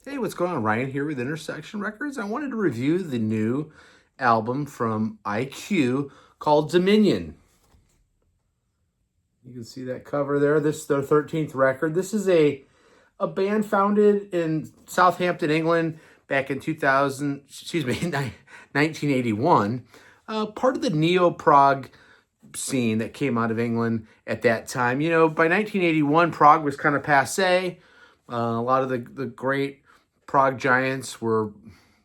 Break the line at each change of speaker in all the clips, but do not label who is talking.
Hey, what's going on? Ryan here with Intersection Records. I wanted to review the new album from IQ called Dominion. You can see that cover there. This is their 13th record. This is a band founded in Southampton, England back in 1981. Part of the neo-prog scene that came out of England at that time. By 1981, prog was kind of passé. A lot of the great prog giants were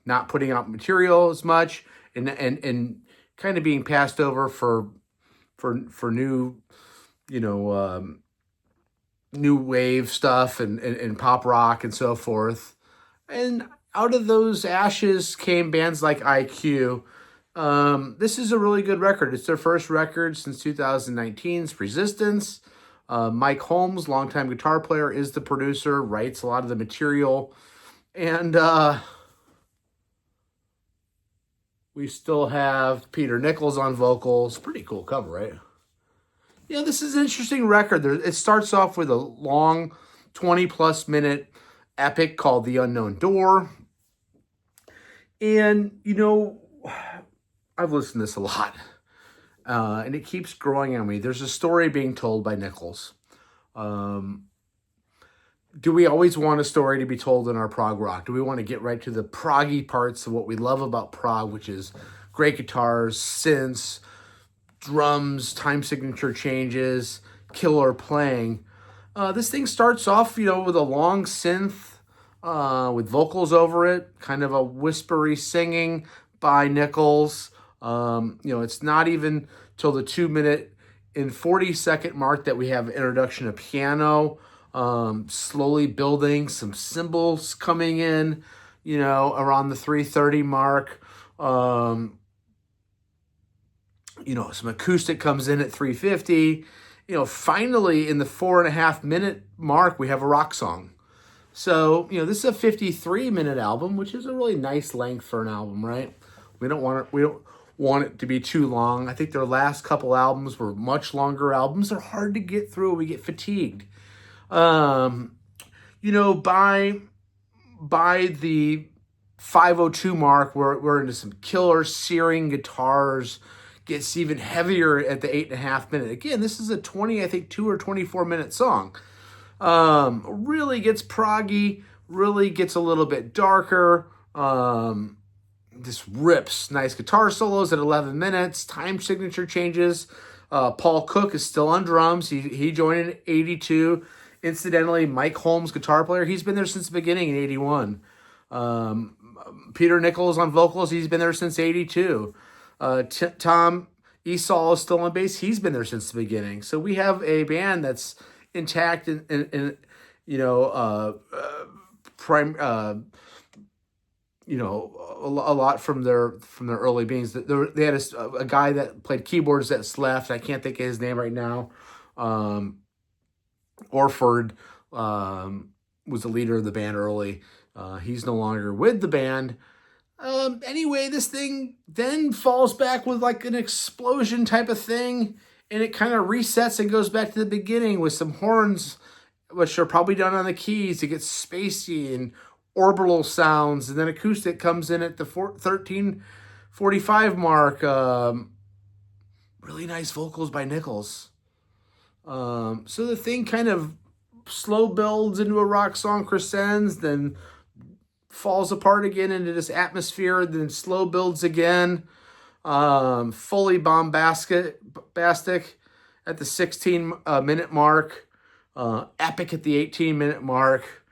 not putting out material as much and kind of being passed over for new, you know, new wave stuff and pop rock and so forth. And out of those ashes came bands like IQ. This is a really good record. It's their first record since 2019's Resistance. Mike Holmes, longtime guitar player, is the producer, writes a lot of the material. And we still have Peter Nichols on vocals. Pretty cool cover, right? This is an interesting record. It starts off with a long 20-plus minute epic called The Unknown Door. And, I've listened to this a lot. And it keeps growing on me. There's a story being told by Nichols. Do we always want a story to be told in our prog rock? Do we want to get right to the proggy parts of what we love about prog, which is great guitars, synths, drums, time signature changes, killer playing? This thing starts off, with a long synth with vocals over it, kind of a whispery singing by Nichols. It's not even till the 2 minute and 40-second mark that we have introduction of piano. Slowly building, some cymbals coming in, around the 3:30 mark. Some acoustic comes in at 3:50. Finally in the 4.5 minute mark, we have a rock song. So, this is a 53-minute album, which is a really nice length for an album, right? We don't want it to be too long. I think their last couple albums were much longer albums. They're hard to get through. We get fatigued. By the 5:02 mark, we're into some killer searing guitars. Gets even heavier at the 8.5 minute. Again, this is a 2 or 24-minute song. Really gets proggy. Really gets a little bit darker. This rips. Nice guitar solos at 11 minutes. Time signature changes. Paul Cook is still on drums. He joined in 82. Incidentally, Mike Holmes, guitar player, he's been there since the beginning in 81. Peter Nichols on vocals, he's been there since 82. Tom Esau is still on bass, he's been there since the beginning. So we have a band that's intact and a lot from their early beginnings. They had a guy that played keyboards that's left. I can't think of his name right now. Orford was the leader of the band early. He's no longer with the band. Anyway, this thing then falls back with like an explosion type of thing, and it kind of resets and goes back to the beginning with some horns, which are probably done on the keys to get spacey and orbital sounds, and then acoustic comes in at the 13:45 mark. Really nice vocals by Nichols. So the thing kind of slow builds into a rock song, crescends, then falls apart again into this atmosphere, then slow builds again. Fully bombastic at the 16-minute mark. Epic at the 18-minute mark.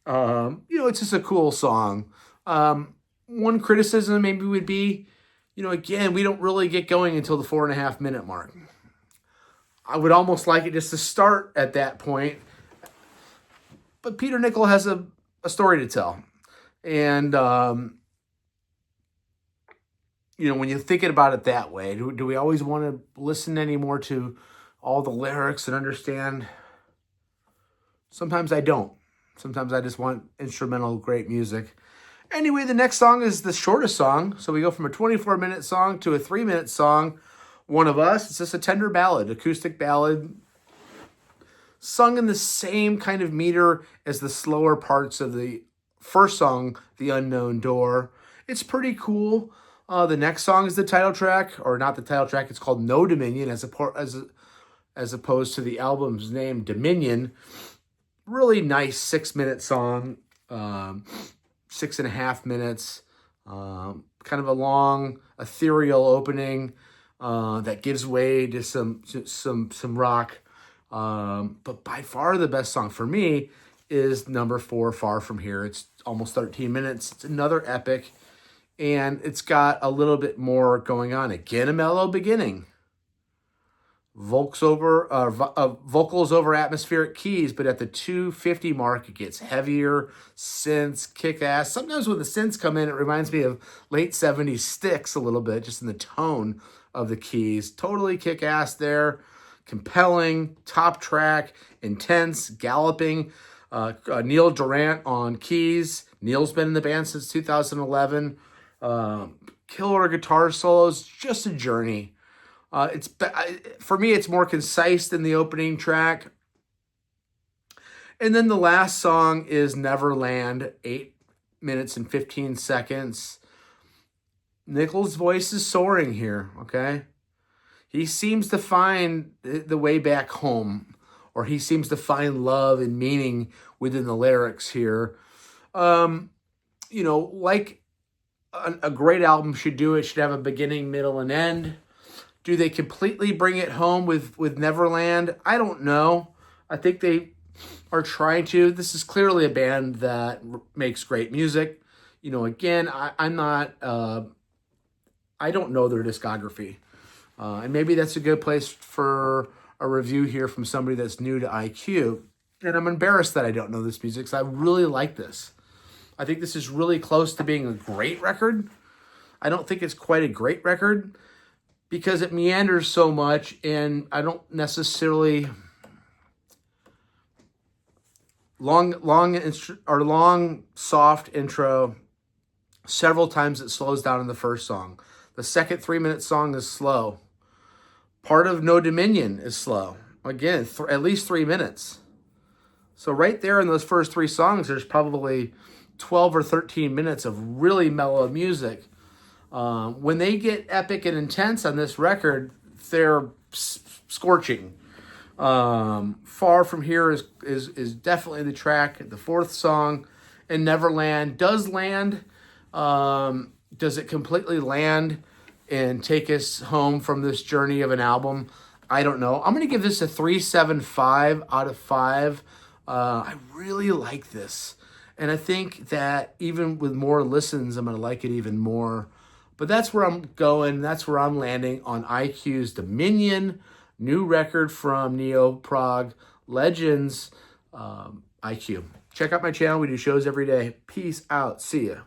It's just a cool song. One criticism maybe would be, again, we don't really get going until the 4.5 minute mark. I would almost like it just to start at that point. But Peter Nichols has a story to tell. And, when you're thinking about it that way, do we always want to listen anymore to all the lyrics and understand? Sometimes I don't. Sometimes I just want instrumental, great music. Anyway, the next song is the shortest song. So we go from a 24-minute song to a 3-minute song. One of Us. It's just a tender ballad, acoustic ballad, sung in the same kind of meter as the slower parts of the first song, The Unknown Door. It's pretty cool. The next song is the title track, or not the title track. It's called No Dominion, as opposed to the album's name, Dominion. Really nice 6-minute song, 6.5 minutes. Kind of a long, ethereal opening that gives way to some rock. But by far the best song for me is number 4, Far From Here. It's almost 13 minutes. It's another epic, and it's got a little bit more going on. Again, a mellow beginning. Vocals over atmospheric keys, but at the 250 mark, it gets heavier, synths, kick-ass. Sometimes when the synths come in, it reminds me of late 70s Styx a little bit, just in the tone of the keys. Totally kick-ass there. Compelling, top track, intense, galloping. Neil Durant on keys. Neil's been in the band since 2011. Killer guitar solos, just a journey. For me, it's more concise than the opening track. And then the last song is Neverland, 8 minutes and 15 seconds. Nichols' voice is soaring here, okay? He seems to find the way back home, or he seems to find love and meaning within the lyrics here. Like a great album should do, it should have a beginning, middle, and end. Do they completely bring it home with Neverland? I don't know. I think they are trying to. This is clearly a band that makes great music. Again, I'm not, I don't know their discography. And maybe that's a good place for a review here from somebody that's new to IQ. And I'm embarrassed that I don't know this music, because I really like this. I think this is really close to being a great record. I don't think it's quite a great record, because it meanders so much, and I don't necessarily long soft intro. Several times it slows down in the first song. The second 3-minute song is slow. Part of No Dominion is slow. Again, at least 3 minutes. So right there in those first 3 songs, there's probably 12 or 13 minutes of really mellow music. When they get epic and intense on this record, they're scorching. Far From Here is definitely the track, the 4th song. And Neverland does land. Does it completely land and take us home from this journey of an album? I don't know. I'm going to give this a 3.75 out of 5. I really like this. And I think that even with more listens, I'm going to like it even more. But that's where I'm going. That's where I'm landing on IQ's Dominion, new record from Neo-Prog Legends, IQ. Check out my channel. We do shows every day. Peace out. See ya.